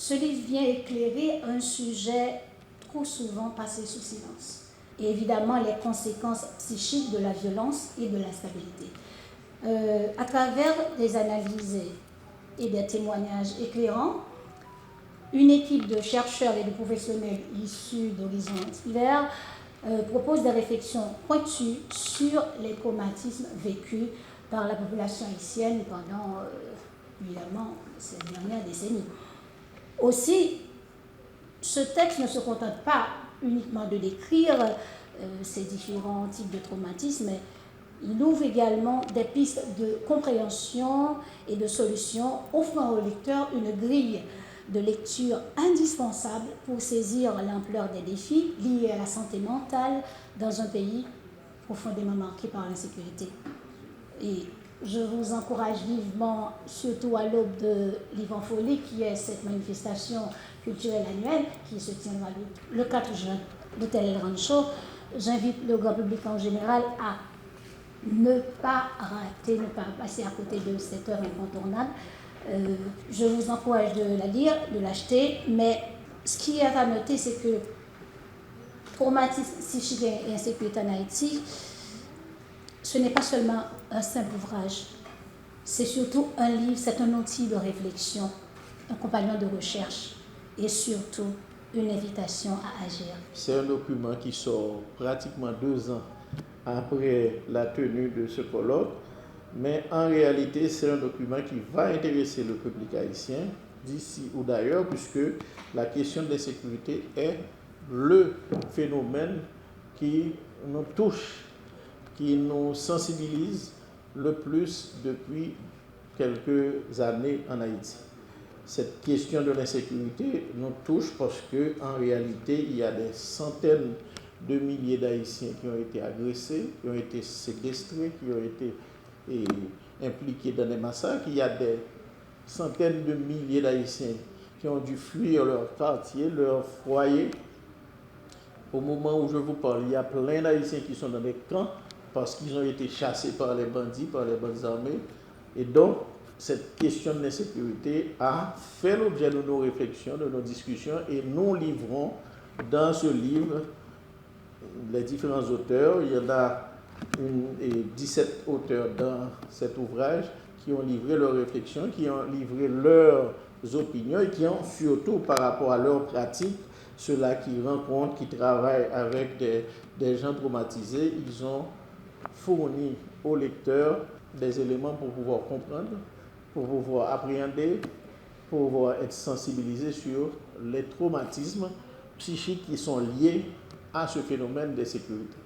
Ce livre vient éclairer un sujet trop souvent passé sous silence, et évidemment les conséquences psychiques de la violence et de l'instabilité. À travers des analyses et des témoignages éclairants, une équipe de chercheurs et de professionnels issus d'horizons divers propose des réflexions pointues sur les traumatismes vécus par la population haïtienne pendant, évidemment, ces dernières décennies. Aussi, ce texte ne se contente pas uniquement de décrire ces différents types de traumatismes, mais il ouvre également des pistes de compréhension et de solutions, offrant au lecteur une grille de lecture indispensable pour saisir l'ampleur des défis liés à la santé mentale dans un pays profondément marqué par l'insécurité. Et je vous encourage vivement, surtout à l'aube de l'Ivanfolie, qui est cette manifestation culturelle annuelle qui se tiendra le 4 juin, l'hôtel El Rancho. J'invite le grand public en général à ne pas rater, ne pas passer à côté de cette œuvre incontournable. Je vous encourage de la lire, de l'acheter, mais ce qui est à noter, c'est que traumatisme psychique et insécurité en Haïti, ce n'est pas seulement un simple ouvrage, c'est surtout un livre, c'est un outil de réflexion, un compagnon de recherche et surtout une invitation à agir. C'est un document qui sort pratiquement 2 ans après la tenue de ce colloque, mais en réalité, c'est un document qui va intéresser le public haïtien d'ici ou d'ailleurs, puisque la question de l'insécurité est le phénomène qui nous touche, qui nous sensibilise le plus depuis quelques années en Haïti. Cette question de l'insécurité nous touche parce qu'en réalité, il y a des centaines de milliers d'Haïtiens qui ont été agressés, qui ont été séquestrés, qui ont été impliqués dans des massacres. Il y a des centaines de milliers d'Haïtiens qui ont dû fuir leur quartier, leur foyer. Au moment où je vous parle, il y a plein d'Haïtiens qui sont dans des camps parce qu'ils ont été chassés par les bandits armés. Et donc, cette question de l'insécurité a fait l'objet de nos réflexions, de nos discussions, et nous livrons dans ce livre les différents auteurs. Il y en a 17 auteurs dans cet ouvrage qui ont livré leurs réflexions, qui ont livré leurs opinions et qui ont surtout par rapport à leurs pratiques, ceux-là qui rencontrent, qui travaillent avec des gens traumatisés, ils ont fourni aux lecteurs des éléments pour pouvoir comprendre, pour pouvoir appréhender, pour pouvoir être sensibilisés sur les traumatismes psychiques qui sont liés à ce phénomène d'insécurité.